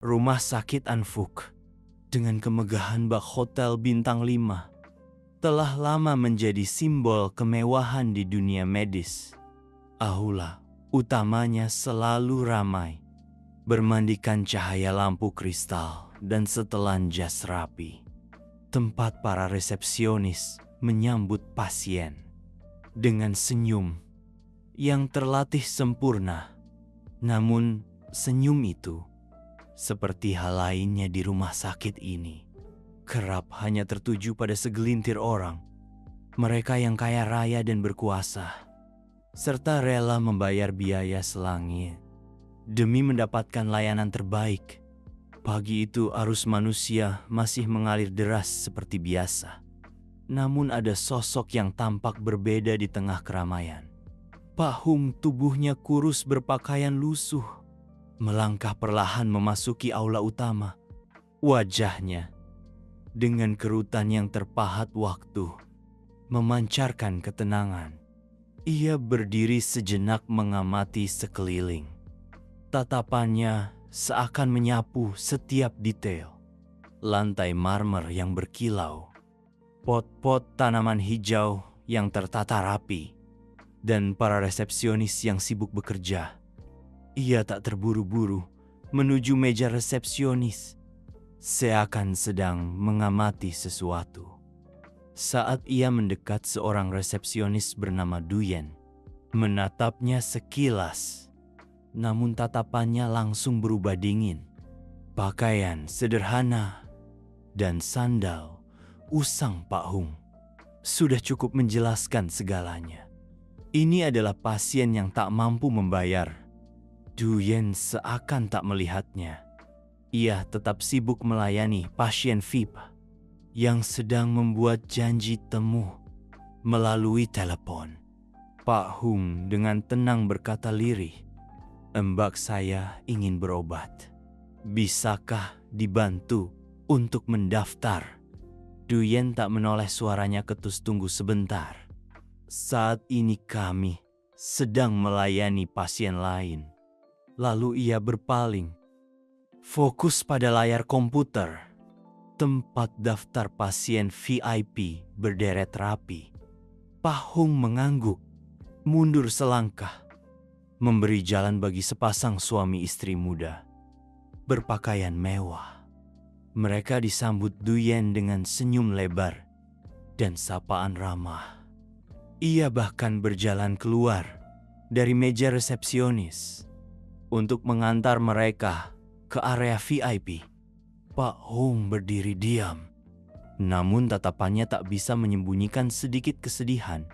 Rumah sakit Anfuk dengan kemegahan bak hotel bintang 5 telah lama menjadi simbol kemewahan di dunia medis. Aula utamanya selalu ramai, bermandikan cahaya lampu kristal dan setelan jas rapi. Tempat para resepsionis menyambut pasien dengan senyum yang terlatih sempurna. Namun senyum itu, seperti hal lainnya di rumah sakit ini, kerap hanya tertuju pada segelintir orang, mereka yang kaya raya dan berkuasa, serta rela membayar biaya selangit demi mendapatkan layanan terbaik. Pagi itu arus manusia masih mengalir deras seperti biasa. Namun ada sosok yang tampak berbeda di tengah keramaian. Pak Hung tubuhnya kurus berpakaian lusuh, melangkah perlahan memasuki aula utama. Wajahnya dengan kerutan yang terpahat waktu memancarkan ketenangan. Ia berdiri sejenak mengamati sekeliling. Tatapannya seakan menyapu setiap detail. Lantai marmer yang berkilau, pot-pot tanaman hijau yang tertata rapi, dan para resepsionis yang sibuk bekerja. Ia tak terburu-buru menuju meja resepsionis, seakan sedang mengamati sesuatu. Saat ia mendekat, seorang resepsionis bernama Duyen menatapnya sekilas, namun tatapannya langsung berubah dingin. Pakaian sederhana dan sandal usang Pak Hung sudah cukup menjelaskan segalanya. Ini adalah pasien yang tak mampu membayar. Duyen seakan tak melihatnya. Ia tetap sibuk melayani pasien VIP yang sedang membuat janji temu melalui telepon. Pak Hung dengan tenang berkata lirih, "Mbak, saya ingin berobat. Bisakah dibantu untuk mendaftar?" Duyen tak menoleh, suaranya ketus. "Tunggu sebentar. Saat ini kami sedang melayani pasien lain." Lalu ia berpaling, fokus pada layar komputer. Tempat daftar pasien VIP berderet rapi. Pak Hung mengangguk, mundur selangkah, memberi jalan bagi sepasang suami istri muda berpakaian mewah. Mereka disambut Duyen dengan senyum lebar dan sapaan ramah. Ia bahkan berjalan keluar dari meja resepsionis untuk mengantar mereka ke area VIP. Pak Hung berdiri diam, namun tatapannya tak bisa menyembunyikan sedikit kesedihan.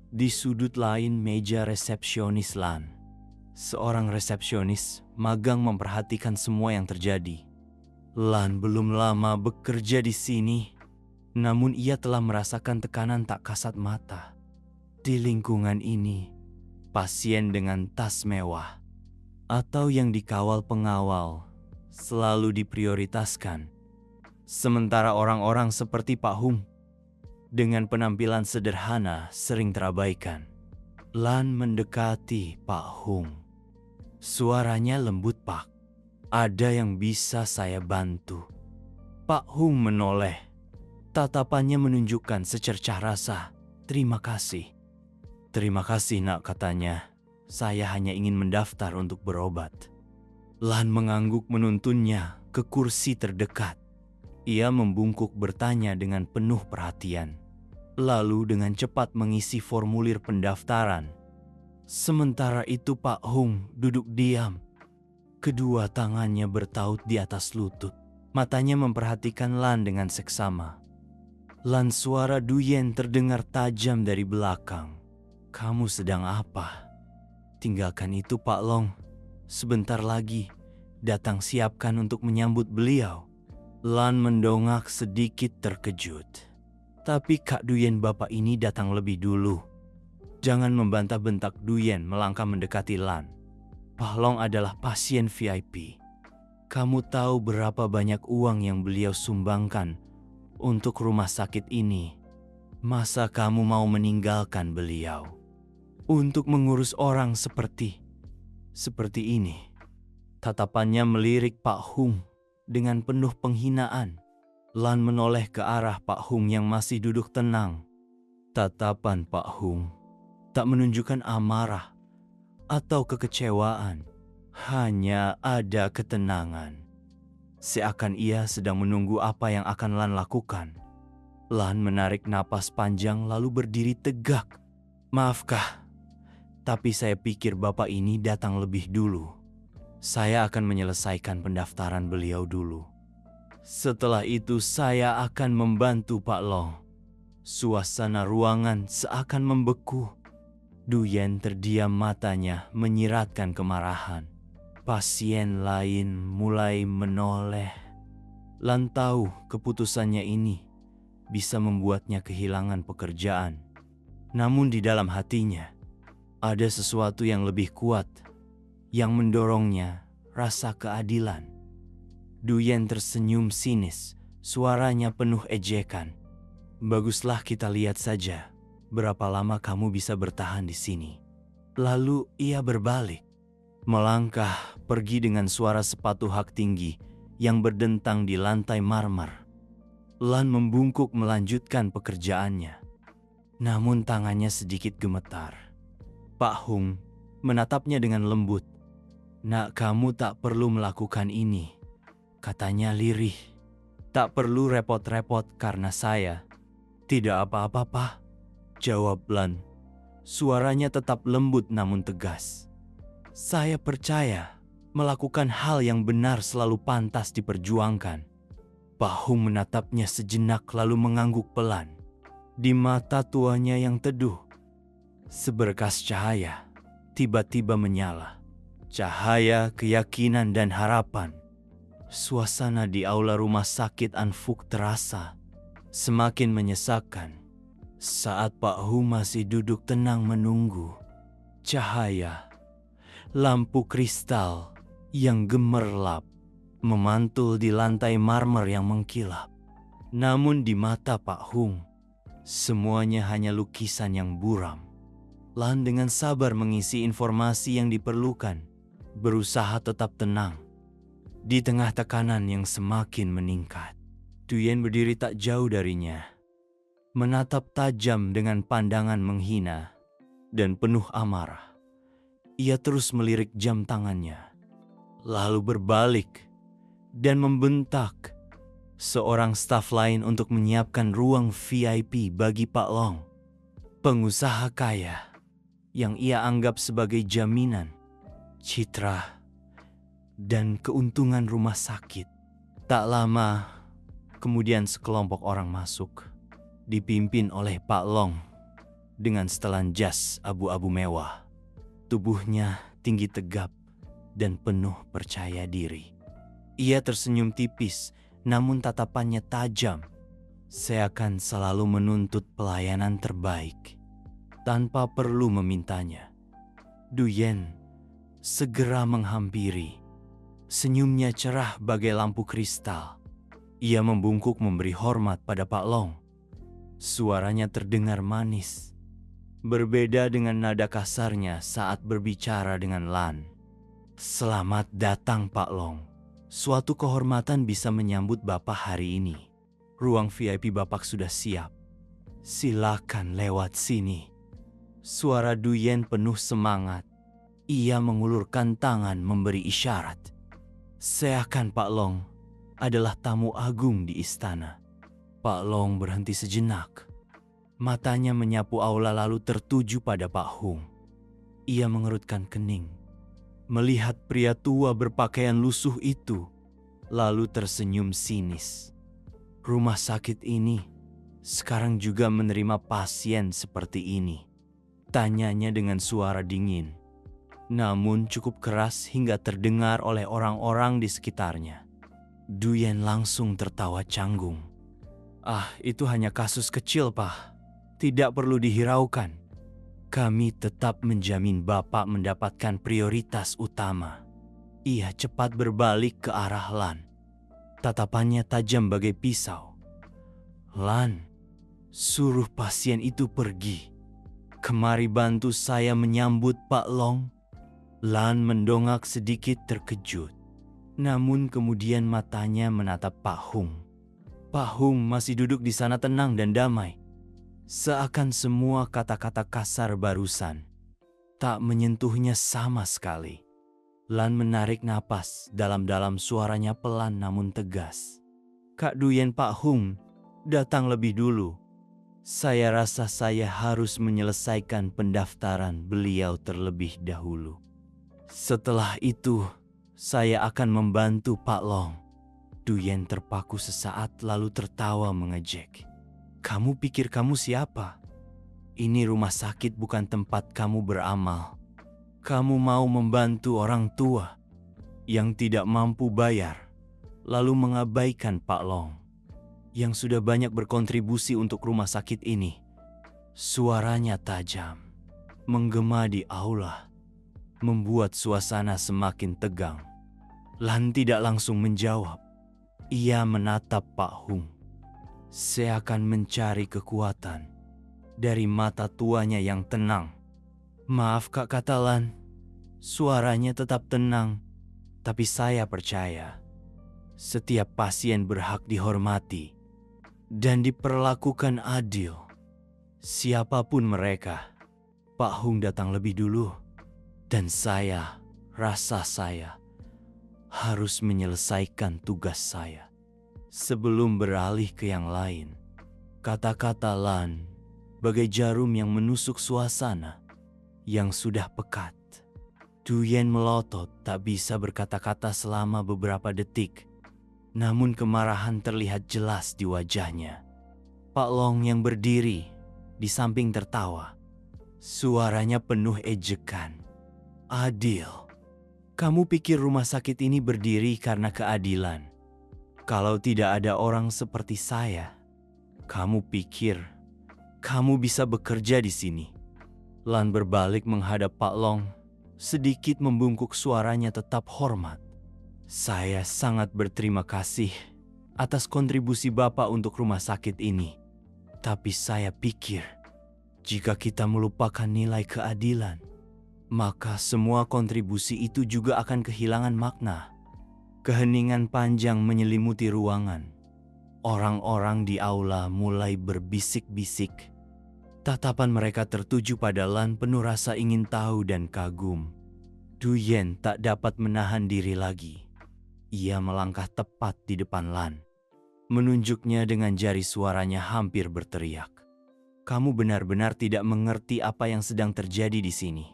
Di sudut lain meja resepsionis Lan, seorang resepsionis magang memperhatikan semua yang terjadi. Lan belum lama bekerja di sini, namun ia telah merasakan tekanan tak kasat mata. Di lingkungan ini, pasien dengan tas mewah atau yang dikawal pengawal selalu diprioritaskan. Sementara orang-orang seperti Pak Hung dengan penampilan sederhana sering terabaikan. Lan mendekati Pak Hung. Suaranya lembut, "Pak, ada yang bisa saya bantu?" Pak Hung menoleh. Tatapannya menunjukkan secercah rasa. "Terima kasih." "Terima kasih, Nak," katanya. "Saya hanya ingin mendaftar untuk berobat." Lan mengangguk menuntunnya ke kursi terdekat. Ia membungkuk bertanya dengan penuh perhatian, lalu dengan cepat mengisi formulir pendaftaran. Sementara itu Pak Hung duduk diam. Kedua tangannya bertaut di atas lutut. Matanya memperhatikan Lan dengan seksama. Lan, suara Duyen terdengar tajam dari belakang. "Kamu sedang apa?" "Tinggalkan itu Pak Long. Sebentar lagi datang siapkan untuk menyambut beliau." Lan mendongak sedikit terkejut. "Tapi Kak Duyen, bapak ini datang lebih dulu." "Jangan membantah," bentak Duyen melangkah mendekati Lan. "Pak Long adalah pasien VIP. Kamu tahu berapa banyak uang yang beliau sumbangkan untuk rumah sakit ini. Masa kamu mau meninggalkan beliau untuk mengurus orang seperti ini?" Tatapannya melirik Pak Hung Dengan penuh penghinaan, Lan menoleh ke arah Pak Hung yang masih duduk tenang. Tatapan Pak Hung tak menunjukkan amarah atau kekecewaan, hanya ada ketenangan. Seakan ia sedang menunggu apa yang akan Lan lakukan. Lan menarik napas panjang lalu berdiri tegak. Maafkah, tapi saya pikir Bapak ini datang lebih dulu. Saya akan menyelesaikan pendaftaran beliau dulu. Setelah itu saya akan membantu Pak Long. Suasana ruangan seakan membeku. Du Yen terdiam, matanya menyiratkan kemarahan. Pasien lain mulai menoleh. Lan tahu keputusannya ini bisa membuatnya kehilangan pekerjaan. Namun di dalam hatinya ada sesuatu yang lebih kuat yang mendorongnya, rasa keadilan. Du Yen tersenyum sinis, suaranya penuh ejekan. Baguslah, kita lihat saja berapa lama kamu bisa bertahan di sini. Lalu ia berbalik, melangkah pergi dengan suara sepatu hak tinggi yang berdentang di lantai marmer. Lan membungkuk melanjutkan pekerjaannya. Namun tangannya sedikit gemetar. Pak Hung menatapnya dengan lembut. Nak, kamu tak perlu melakukan ini, katanya lirih. Tak perlu repot-repot karena saya. Tidak apa-apa, Pak, jawab Lan. Suaranya tetap lembut namun tegas. Saya percaya melakukan hal yang benar selalu pantas diperjuangkan. Pak Hung menatapnya sejenak lalu mengangguk pelan. Di mata tuanya yang teduh, seberkas cahaya tiba-tiba menyala. Cahaya keyakinan dan harapan. Suasana di aula rumah sakit Anfuk terasa semakin menyesakkan. Saat Pak Hung masih duduk tenang menunggu, cahaya lampu kristal yang gemerlap memantul di lantai marmer yang mengkilap. Namun di mata Pak Hung, semuanya hanya lukisan yang buram. Lan dengan sabar mengisi informasi yang diperlukan, berusaha tetap tenang. Di tengah tekanan yang semakin meningkat, Du Yen berdiri tak jauh darinya, menatap tajam dengan pandangan menghina dan penuh amarah. Ia terus melirik jam tangannya, lalu berbalik dan membentak seorang staf lain untuk menyiapkan ruang VIP bagi Pak Long, pengusaha kaya yang ia anggap sebagai jaminan citra dan keuntungan rumah sakit. Tak lama kemudian sekelompok orang masuk, dipimpin oleh Pak Long dengan setelan jas abu-abu mewah. Tubuhnya tinggi tegap dan penuh percaya diri. Ia tersenyum tipis, namun tatapannya tajam. Saya akan selalu menuntut pelayanan terbaik tanpa perlu memintanya. Du Yen segera menghampiri. Senyumnya cerah bagai lampu kristal. Ia membungkuk memberi hormat pada Pak Long. Suaranya terdengar manis, berbeda dengan nada kasarnya saat berbicara dengan Lan. Selamat datang Pak Long. Suatu kehormatan bisa menyambut Bapak hari ini. Ruang VIP Bapak sudah siap. Silakan lewat sini. Suara Du Yen penuh semangat. Ia mengulurkan tangan memberi isyarat. Seakan Pak Long adalah tamu agung di istana. Pak Long berhenti sejenak. Matanya menyapu aula lalu tertuju pada Pak Hung. Ia mengerutkan kening melihat pria tua berpakaian lusuh itu, lalu tersenyum sinis. Rumah sakit ini sekarang juga menerima pasien seperti ini, tanyanya dengan suara dingin, namun cukup keras hingga terdengar oleh orang-orang di sekitarnya. Du Yen langsung tertawa canggung. Ah, itu hanya kasus kecil, Pak. Tidak perlu dihiraukan. Kami tetap menjamin Bapak mendapatkan prioritas utama. Ia cepat berbalik ke arah Lan. Tatapannya tajam bagai pisau. Lan, suruh pasien itu pergi. Kemari bantu saya menyambut Pak Long. Lan mendongak sedikit terkejut. Namun kemudian matanya menatap Pak Hung. Pak Hung masih duduk di sana tenang dan damai. Seakan semua kata-kata kasar barusan tak menyentuhnya sama sekali. Lan menarik napas dalam-dalam, suaranya pelan namun tegas. Kak Duyen, Pak Hung datang lebih dulu. Saya rasa saya harus menyelesaikan pendaftaran beliau terlebih dahulu. Setelah itu, saya akan membantu Pak Long. Duyen terpaku sesaat lalu tertawa mengejek. Kamu pikir kamu siapa? Ini rumah sakit, bukan tempat kamu beramal. Kamu mau membantu orang tua yang tidak mampu bayar, lalu mengabaikan Pak Long yang sudah banyak berkontribusi untuk rumah sakit ini. Suaranya tajam, menggema di aula, membuat suasana semakin tegang. Lan tidak langsung menjawab. Ia menatap Pak Hung. Seakan mencari kekuatan dari mata tuanya yang tenang. Maaf Kak, kata Lan. Suaranya tetap tenang, tapi saya percaya setiap pasien berhak dihormati dan diperlakukan adil. Siapapun mereka, Pak Hung datang lebih dulu. Dan saya rasa saya harus menyelesaikan tugas saya sebelum beralih ke yang lain. Kata-kata Lan bagai jarum yang menusuk suasana yang sudah pekat. Duyen melotot, tak bisa berkata-kata selama beberapa detik. Namun kemarahan terlihat jelas di wajahnya. Pak Long yang berdiri di samping tertawa. Suaranya penuh ejekan. Adil. Kamu pikir rumah sakit ini berdiri karena keadilan? Kalau tidak ada orang seperti saya, kamu pikir kamu bisa bekerja di sini? Lan berbalik menghadap Pak Long, sedikit membungkuk, suaranya tetap hormat. Saya sangat berterima kasih atas kontribusi Bapak untuk rumah sakit ini. Tapi saya pikir jika kita melupakan nilai keadilan, maka semua kontribusi itu juga akan kehilangan makna. Keheningan panjang menyelimuti ruangan. Orang-orang di aula mulai berbisik-bisik. Tatapan mereka tertuju pada Lan penuh rasa ingin tahu dan kagum. Duyen tak dapat menahan diri lagi. Ia melangkah tepat di depan Lan. Menunjuknya dengan jari, suaranya hampir berteriak. Kamu benar-benar tidak mengerti apa yang sedang terjadi di sini.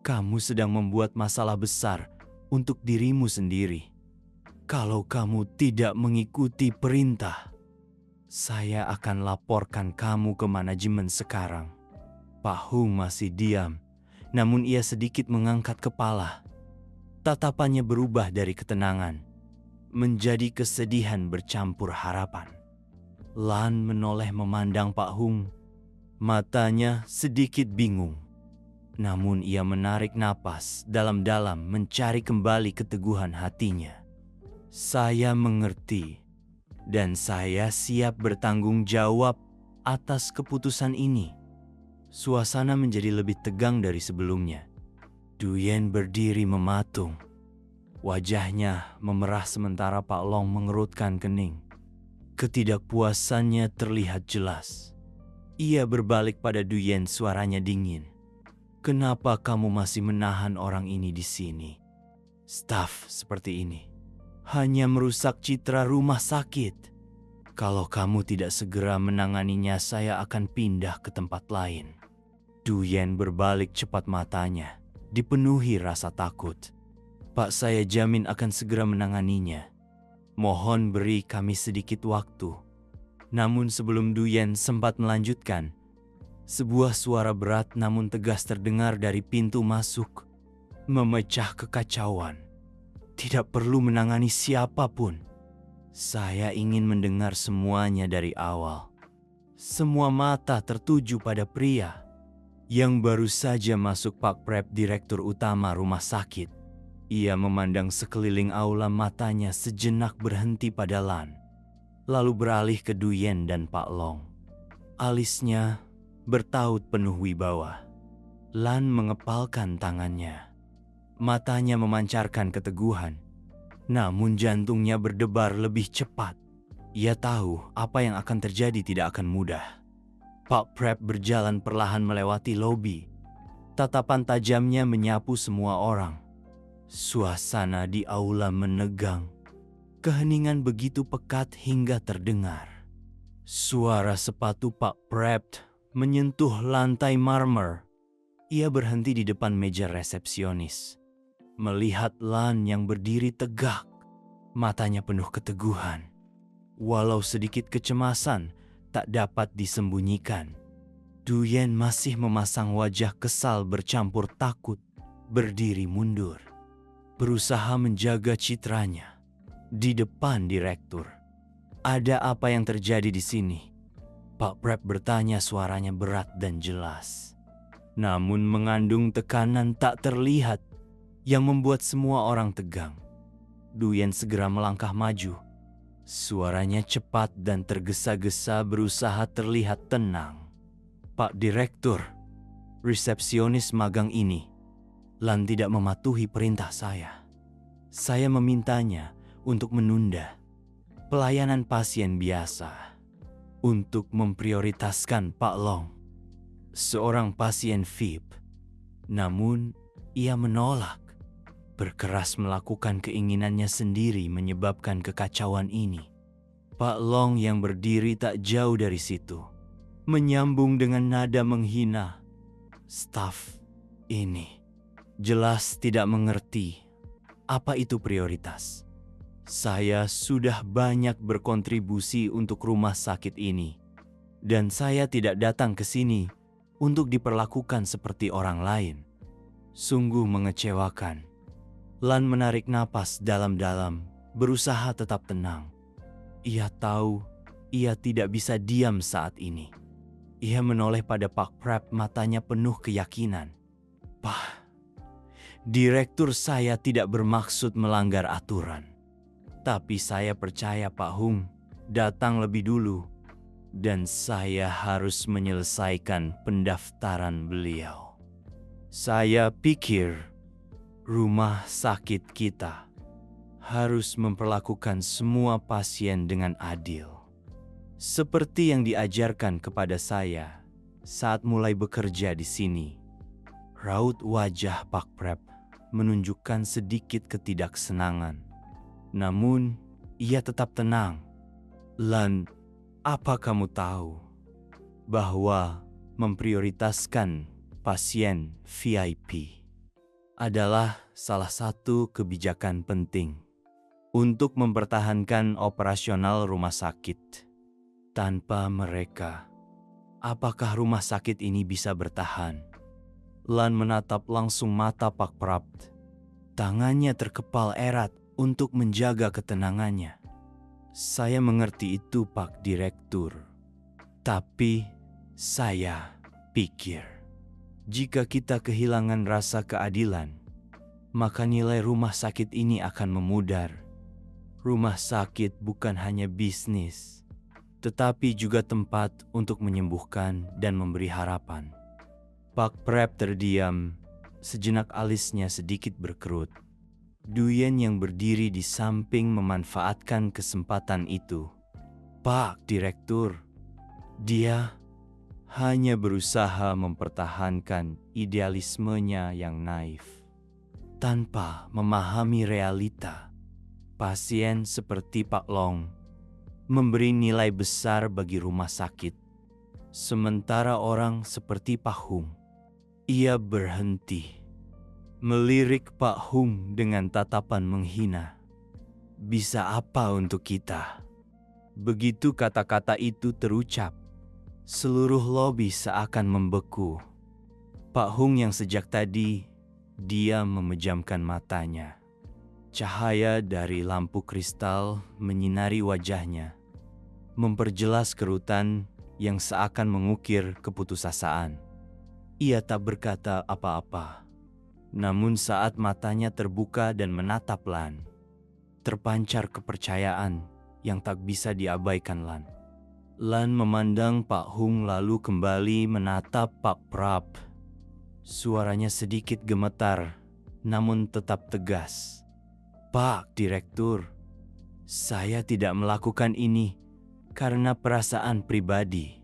Kamu sedang membuat masalah besar untuk dirimu sendiri. Kalau kamu tidak mengikuti perintah, saya akan laporkan kamu ke manajemen sekarang. Pak Hung masih diam, namun ia sedikit mengangkat kepala. Tatapannya berubah dari ketenangan menjadi kesedihan bercampur harapan. Lan menoleh memandang Pak Hung. Matanya sedikit bingung. Namun ia menarik napas dalam-dalam mencari kembali keteguhan hatinya. Saya mengerti dan saya siap bertanggung jawab atas keputusan ini. Suasana menjadi lebih tegang dari sebelumnya. Duyen berdiri mematung. Wajahnya memerah sementara Pak Long mengerutkan kening. Ketidakpuasannya terlihat jelas. Ia berbalik pada Duyen, suaranya dingin. Kenapa kamu masih menahan orang ini di sini? Staf seperti ini hanya merusak citra rumah sakit. Kalau kamu tidak segera menanganinya, saya akan pindah ke tempat lain. Duyen berbalik cepat, matanya dipenuhi rasa takut. Pak, saya jamin akan segera menanganinya. Mohon beri kami sedikit waktu. Namun sebelum Duyen sempat melanjutkan, sebuah suara berat namun tegas terdengar dari pintu masuk, memecah kekacauan. Tidak perlu menangani siapapun. Saya ingin mendengar semuanya dari awal. Semua mata tertuju pada pria yang baru saja masuk, Pak Prep, direktur utama rumah sakit. Ia memandang sekeliling aula, matanya sejenak berhenti pada Lan, lalu beralih ke Duyen dan Pak Long. Alisnya bertaut penuh wibawa. Lan mengepalkan tangannya. Matanya memancarkan keteguhan. Namun jantungnya berdebar lebih cepat. Ia tahu apa yang akan terjadi tidak akan mudah. Pak Prep berjalan perlahan melewati lobi. Tatapan tajamnya menyapu semua orang. Suasana di aula menegang. Keheningan begitu pekat hingga terdengar. Suara sepatu Pak Prep menyentuh lantai marmer. Ia berhenti di depan meja resepsionis. Melihat Lan yang berdiri tegak. Matanya penuh keteguhan. Walau sedikit kecemasan tak dapat disembunyikan. Duyen masih memasang wajah kesal bercampur takut, berdiri mundur. Berusaha menjaga citranya. Di depan direktur. Ada apa yang terjadi di sini? Pak Prep bertanya, suaranya berat dan jelas. Namun mengandung tekanan tak terlihat yang membuat semua orang tegang. Duyen segera melangkah maju. Suaranya cepat dan tergesa-gesa berusaha terlihat tenang. Pak Direktur, resepsionis magang ini, Lan tidak mematuhi perintah saya. Saya memintanya untuk menunda pelayanan pasien biasa untuk memprioritaskan Pak Long, seorang pasien VIP. Namun, ia menolak. Berkeras melakukan keinginannya sendiri menyebabkan kekacauan ini. Pak Long yang berdiri tak jauh dari situ, menyambung dengan nada menghina. Staf ini jelas tidak mengerti apa itu prioritas. Saya sudah banyak berkontribusi untuk rumah sakit ini, dan saya tidak datang ke sini untuk diperlakukan seperti orang lain. Sungguh mengecewakan. Lan menarik napas dalam-dalam, berusaha tetap tenang. Ia tahu ia tidak bisa diam saat ini. Ia menoleh pada Pak Prep, matanya penuh keyakinan. Pak, direktur saya tidak bermaksud melanggar aturan. Tapi saya percaya Pak Hung datang lebih dulu. Dan saya harus menyelesaikan pendaftaran beliau. Saya pikir rumah sakit kita harus memperlakukan semua pasien dengan adil. Seperti yang diajarkan kepada saya saat mulai bekerja di sini. Raut wajah Pak Prep menunjukkan sedikit ketidaksenangan. Namun, ia tetap tenang. Lan, apa kamu tahu bahwa memprioritaskan pasien VIP adalah salah satu kebijakan penting untuk mempertahankan operasional rumah sakit? Tanpa mereka, apakah rumah sakit ini bisa bertahan? Lan menatap langsung mata Pak Prap. Tangannya terkepal erat untuk menjaga ketenangannya. Saya mengerti itu, Pak Direktur. Tapi saya pikir jika kita kehilangan rasa keadilan, maka nilai rumah sakit ini akan memudar. Rumah sakit bukan hanya bisnis, tetapi juga tempat untuk menyembuhkan dan memberi harapan. Pak Prep terdiam, sejenak alisnya sedikit berkerut. Duyen yang berdiri di samping memanfaatkan kesempatan itu. Pak Direktur, dia hanya berusaha mempertahankan idealismenya yang naif. Tanpa memahami realita, pasien seperti Pak Long memberi nilai besar bagi rumah sakit. Sementara orang seperti Pak Hung, ia berhenti. Melirik Pak Hung dengan tatapan menghina. Bisa apa untuk kita? Begitu kata-kata itu terucap, seluruh lobi seakan membeku. Pak Hung yang sejak tadi diam memejamkan matanya. Cahaya dari lampu kristal menyinari wajahnya, memperjelas kerutan yang seakan mengukir keputusasaan. Ia tak berkata apa-apa. Namun saat matanya terbuka dan menatap Lan, terpancar kepercayaan yang tak bisa diabaikan Lan. Lan memandang Pak Hung lalu kembali menatap Pak Prap. Suaranya sedikit gemetar, namun tetap tegas. Pak Direktur, saya tidak melakukan ini karena perasaan pribadi,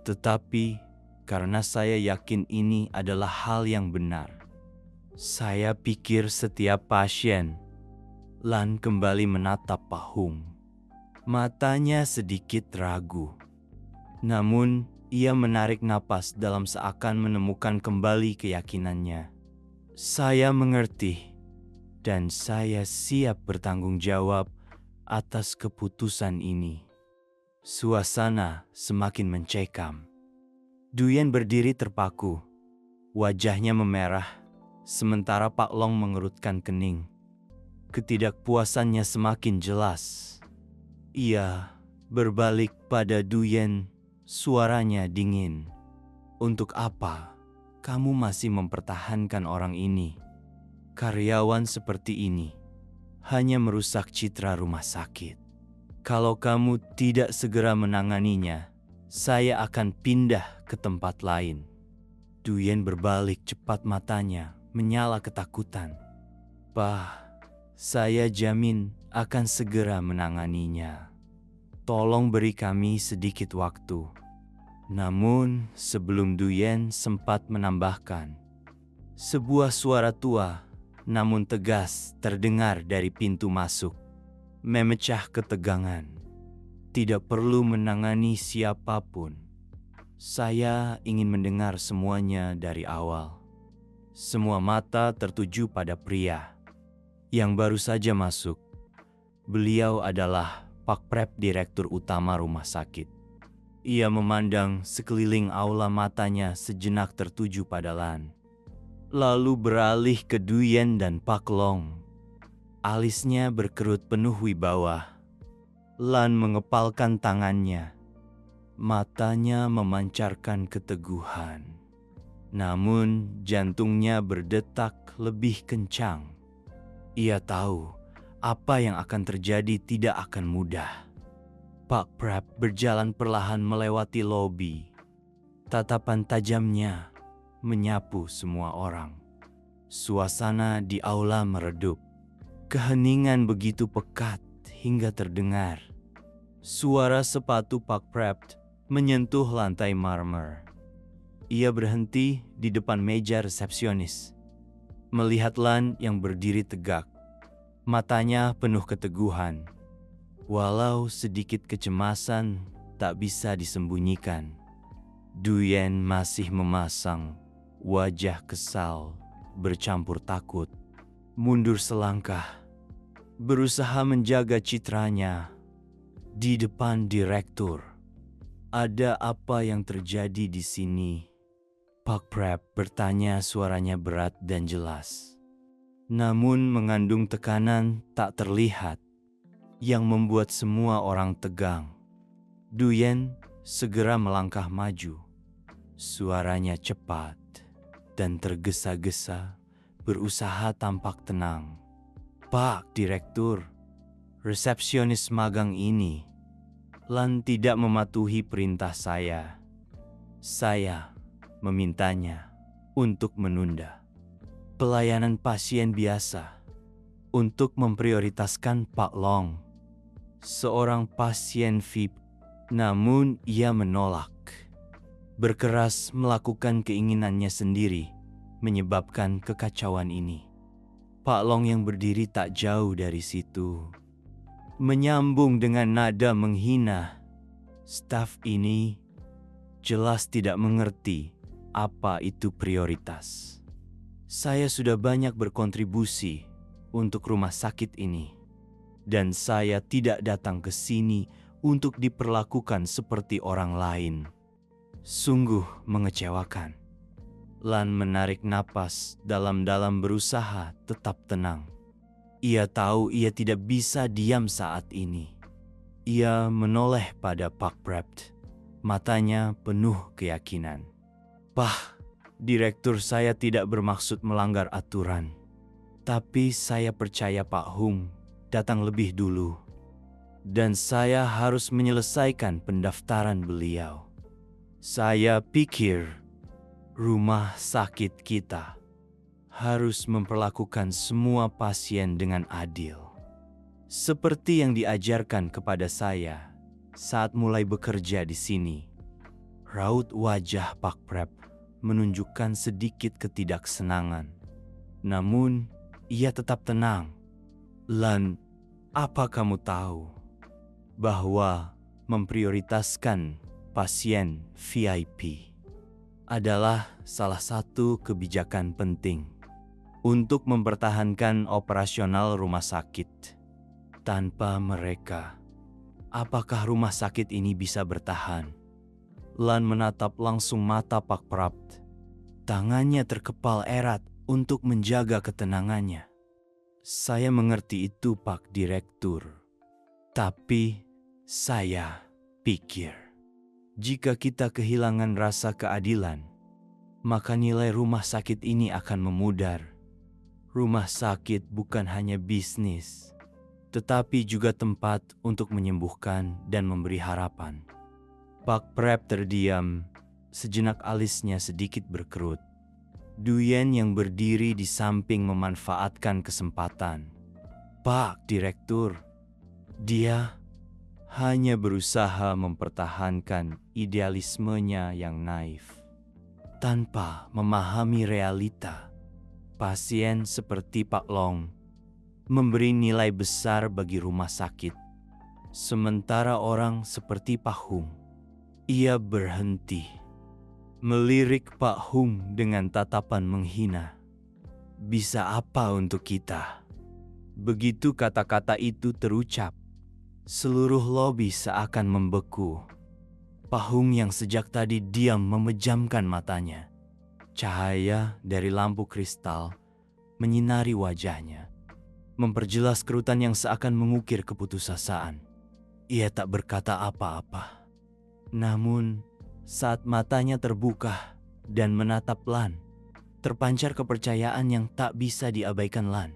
tetapi karena saya yakin ini adalah hal yang benar. Saya pikir setiap pasien. Lan kembali menatap Pak Hung. Matanya sedikit ragu. Namun, ia menarik napas dalam seakan menemukan kembali keyakinannya. Saya mengerti, dan saya siap bertanggung jawab atas keputusan ini. Suasana semakin mencekam. Duyen berdiri terpaku. Wajahnya memerah, sementara Pak Long mengerutkan kening. Ketidakpuasannya semakin jelas. Ia berbalik pada Duyen, suaranya dingin. Untuk apa kamu masih mempertahankan orang ini? Karyawan seperti ini hanya merusak citra rumah sakit. Kalau kamu tidak segera menanganinya, saya akan pindah ke tempat lain. Duyen berbalik cepat, matanya menyala ketakutan. Pak, saya jamin akan segera menanganinya. Tolong beri kami sedikit waktu. Namun sebelum Duyen sempat menambahkan, sebuah suara tua namun tegas terdengar dari pintu masuk, memecah ketegangan. Tidak perlu menangani siapapun. Saya ingin mendengar semuanya dari awal. Semua mata tertuju pada pria yang baru saja masuk. Beliau adalah Pak Prep, direktur utama rumah sakit. Ia memandang sekeliling aula, matanya sejenak tertuju pada Lan. Lalu beralih ke Duyen dan Pak Long. Alisnya berkerut penuh wibawa. Lan mengepalkan tangannya. Matanya memancarkan keteguhan. Namun jantungnya berdetak lebih kencang. Ia tahu apa yang akan terjadi tidak akan mudah. Pak Prep berjalan perlahan melewati lobi. Tatapan tajamnya menyapu semua orang. Suasana di aula meredup. Keheningan begitu pekat hingga terdengar suara sepatu Pak Prep menyentuh lantai marmer. Ia berhenti di depan meja resepsionis, melihat Lan yang berdiri tegak. Matanya penuh keteguhan. Walau sedikit kecemasan tak bisa disembunyikan. Duyen masih memasang wajah kesal bercampur takut. Mundur selangkah, berusaha menjaga citranya di depan direktur. Ada apa yang terjadi di sini? Pak Prep bertanya, suaranya berat dan jelas. Namun mengandung tekanan tak terlihat yang membuat semua orang tegang. Duyen segera melangkah maju. Suaranya cepat dan tergesa-gesa, berusaha tampak tenang. Pak Direktur, resepsionis magang ini, Lan tidak mematuhi perintah saya. Saya memintanya untuk menunda pelayanan pasien biasa untuk memprioritaskan Pak Long, seorang pasien VIP. Namun ia menolak. Berkeras melakukan keinginannya sendiri, menyebabkan kekacauan ini. Pak Long yang berdiri tak jauh dari situ menyambung dengan nada menghina. Staf ini jelas tidak mengerti apa itu prioritas. Saya sudah banyak berkontribusi untuk rumah sakit ini, dan saya tidak datang ke sini untuk diperlakukan seperti orang lain. Sungguh mengecewakan. Lan menarik napas dalam-dalam, berusaha tetap tenang. Ia tahu ia tidak bisa diam saat ini. Ia menoleh pada Pak Prep, matanya penuh keyakinan. Pak, direktur, saya tidak bermaksud melanggar aturan. Tapi saya percaya Pak Hung datang lebih dulu. Dan saya harus menyelesaikan pendaftaran beliau. Saya pikir rumah sakit kita harus memperlakukan semua pasien dengan adil. Seperti yang diajarkan kepada saya saat mulai bekerja di sini. Raut wajah Pak Prep menunjukkan sedikit ketidaksenangan. Namun, ia tetap tenang. Lan, apa kamu tahu bahwa memprioritaskan pasien VIP adalah salah satu kebijakan penting untuk mempertahankan operasional rumah sakit? Tanpa mereka, apakah rumah sakit ini bisa bertahan? Lan menatap langsung mata Pak Prapt. Tangannya terkepal erat untuk menjaga ketenangannya. Saya mengerti itu, Pak Direktur. Tapi saya pikir, jika kita kehilangan rasa keadilan, maka nilai rumah sakit ini akan memudar. Rumah sakit bukan hanya bisnis, tetapi juga tempat untuk menyembuhkan dan memberi harapan. Pak Prep terdiam, sejenak alisnya sedikit berkerut. Duyen yang berdiri di samping memanfaatkan kesempatan. Pak Direktur, dia hanya berusaha mempertahankan idealismenya yang naif. Tanpa memahami realita, pasien seperti Pak Long memberi nilai besar bagi rumah sakit. Sementara orang seperti Pak Hung, ia berhenti, melirik Pak Hung dengan tatapan menghina. Bisa apa untuk kita? Begitu kata-kata itu terucap, seluruh lobi seakan membeku. Pak Hung yang sejak tadi diam memejamkan matanya. Cahaya dari lampu kristal menyinari wajahnya, memperjelas kerutan yang seakan mengukir keputusasaan. Ia tak berkata apa-apa. Namun, saat matanya terbuka dan menatap Lan, terpancar kepercayaan yang tak bisa diabaikan Lan.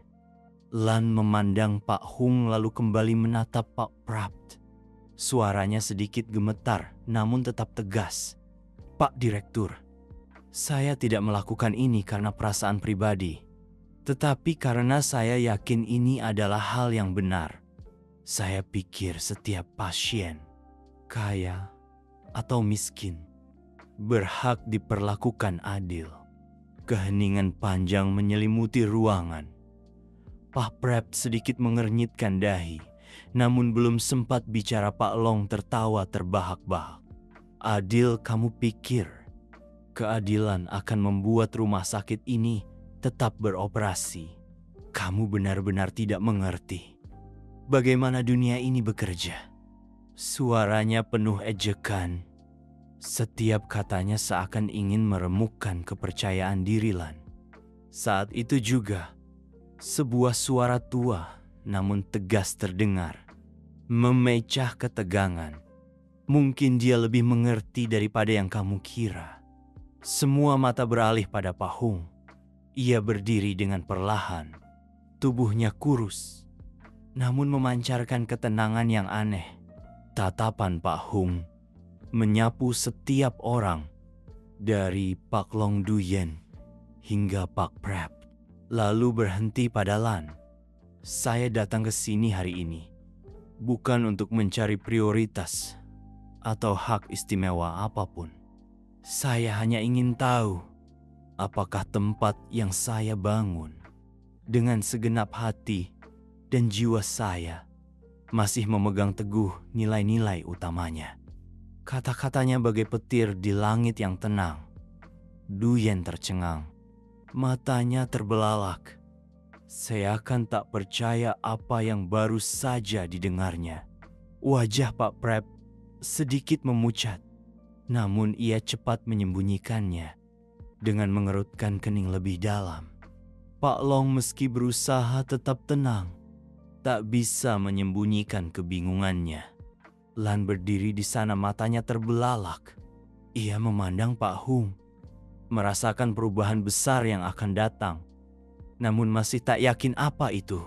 Lan memandang Pak Hung lalu kembali menatap Pak Prapt. Suaranya sedikit gemetar namun tetap tegas. Pak Direktur, saya tidak melakukan ini karena perasaan pribadi, tetapi karena saya yakin ini adalah hal yang benar. Saya pikir setiap pasien, kaya atau miskin, berhak diperlakukan adil. Keheningan panjang menyelimuti ruangan. Pak Prep sedikit mengernyitkan dahi, namun belum sempat bicara Pak Long tertawa terbahak-bahak. Adil kamu pikir keadilan akan membuat rumah sakit ini tetap beroperasi? Kamu benar-benar tidak mengerti bagaimana dunia ini bekerja. Suaranya penuh ejekan. Setiap katanya seakan ingin meremukkan kepercayaan diri Lan. Saat itu juga, sebuah suara tua namun tegas terdengar, memecah ketegangan. Mungkin dia lebih mengerti daripada yang kamu kira. Semua mata beralih pada Pak Hung. Ia berdiri dengan perlahan. Tubuhnya kurus, namun memancarkan ketenangan yang aneh. Tatapan Pak Hung menyapu setiap orang, dari Pak Long Duyen hingga Pak Prep, lalu berhenti pada Lan. Saya datang ke sini hari ini bukan untuk mencari prioritas atau hak istimewa apapun. Saya hanya ingin tahu apakah tempat yang saya bangun dengan segenap hati dan jiwa saya masih memegang teguh nilai-nilai utamanya. Kata-katanya bagai petir di langit yang tenang. Duyen tercengang. Matanya terbelalak. Saya akan tak percaya apa yang baru saja didengarnya. Wajah Pak Prep sedikit memucat, namun ia cepat menyembunyikannya dengan mengerutkan kening lebih dalam. Pak Long meski berusaha tetap tenang, tak bisa menyembunyikan kebingungannya. Lan berdiri di sana, matanya terbelalak. Ia memandang Pak Hung, merasakan perubahan besar yang akan datang, namun masih tak yakin apa itu.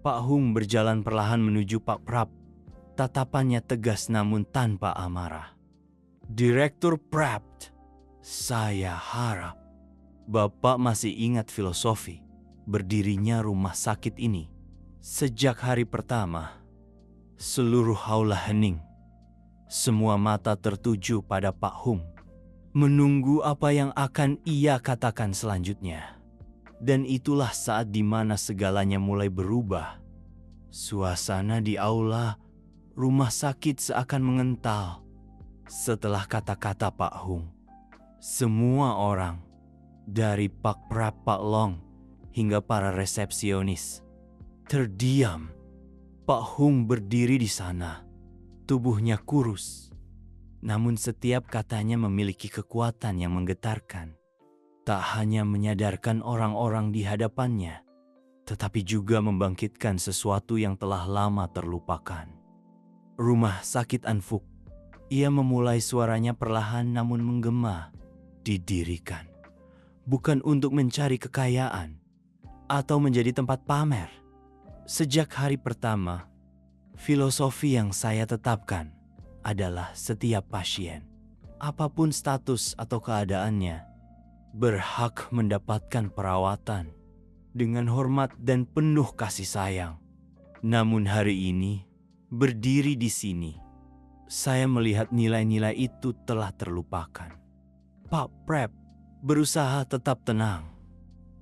Pak Hung berjalan perlahan menuju Pak Prap. Tatapannya tegas namun tanpa amarah. Direktur Prapt, saya harap Bapak masih ingat filosofi berdirinya rumah sakit ini. Sejak hari pertama, seluruh aula hening. Semua mata tertuju pada Pak Hung, menunggu apa yang akan ia katakan selanjutnya. Dan itulah saat di mana segalanya mulai berubah. Suasana di aula rumah sakit seakan mengental. Setelah kata-kata Pak Hung, semua orang, dari Pak Prap, Pak Long, hingga para resepsionis, terdiam. Pak Hung berdiri di sana, tubuhnya kurus. Namun setiap katanya memiliki kekuatan yang menggetarkan. Tak hanya menyadarkan orang-orang di hadapannya, tetapi juga membangkitkan sesuatu yang telah lama terlupakan. Rumah sakit Anfuk, ia memulai suaranya perlahan namun menggema, didirikan. Bukan untuk mencari kekayaan atau menjadi tempat pamer. Sejak hari pertama, filosofi yang saya tetapkan adalah setiap pasien, apapun status atau keadaannya, berhak mendapatkan perawatan dengan hormat dan penuh kasih sayang. Namun hari ini, berdiri di sini, saya melihat nilai-nilai itu telah terlupakan. Pak Prep berusaha tetap tenang,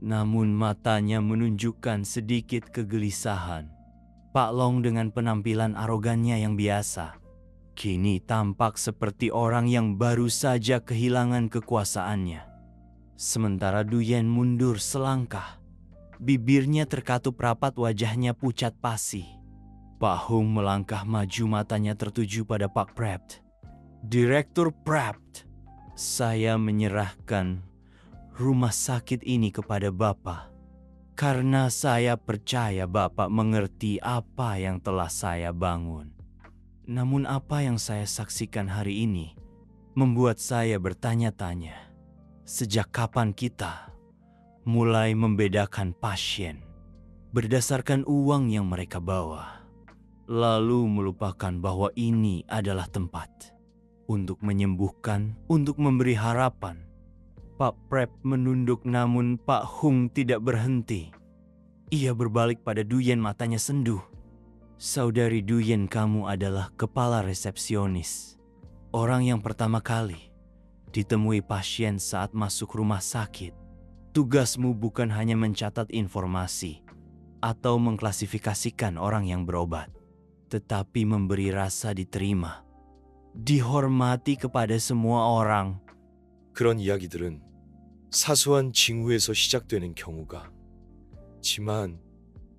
namun matanya menunjukkan sedikit kegelisahan. Pak Long dengan penampilan arogannya yang biasa, kini tampak seperti orang yang baru saja kehilangan kekuasaannya. Sementara Duyen mundur selangkah, bibirnya terkatup rapat, wajahnya pucat pasi. Pak Hung melangkah maju, matanya tertuju pada Pak Prept. Direktur Prept, saya menyerahkan rumah sakit ini kepada Bapak karena saya percaya Bapak mengerti apa yang telah saya bangun. Namun apa yang saya saksikan hari ini membuat saya bertanya-tanya, sejak kapan kita mulai membedakan pasien berdasarkan uang yang mereka bawa, lalu melupakan bahwa ini adalah tempat untuk menyembuhkan, untuk memberi harapan. Pak Prep menunduk, namun Pak Hung tidak berhenti. Ia berbalik pada Duyen, matanya sendu. Saudari Duyen, kamu adalah kepala resepsionis. Orang yang pertama kali ditemui pasien saat masuk rumah sakit. Tugasmu bukan hanya mencatat informasi atau mengklasifikasikan orang yang berobat, tetapi memberi rasa diterima, dihormati kepada semua orang. 그런 이야기들은 사소한 징후에서 시작되는 경우가 지만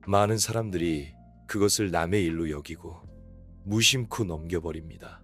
많은 사람들이 그것을 남의 일로 여기고 무심코 넘겨버립니다.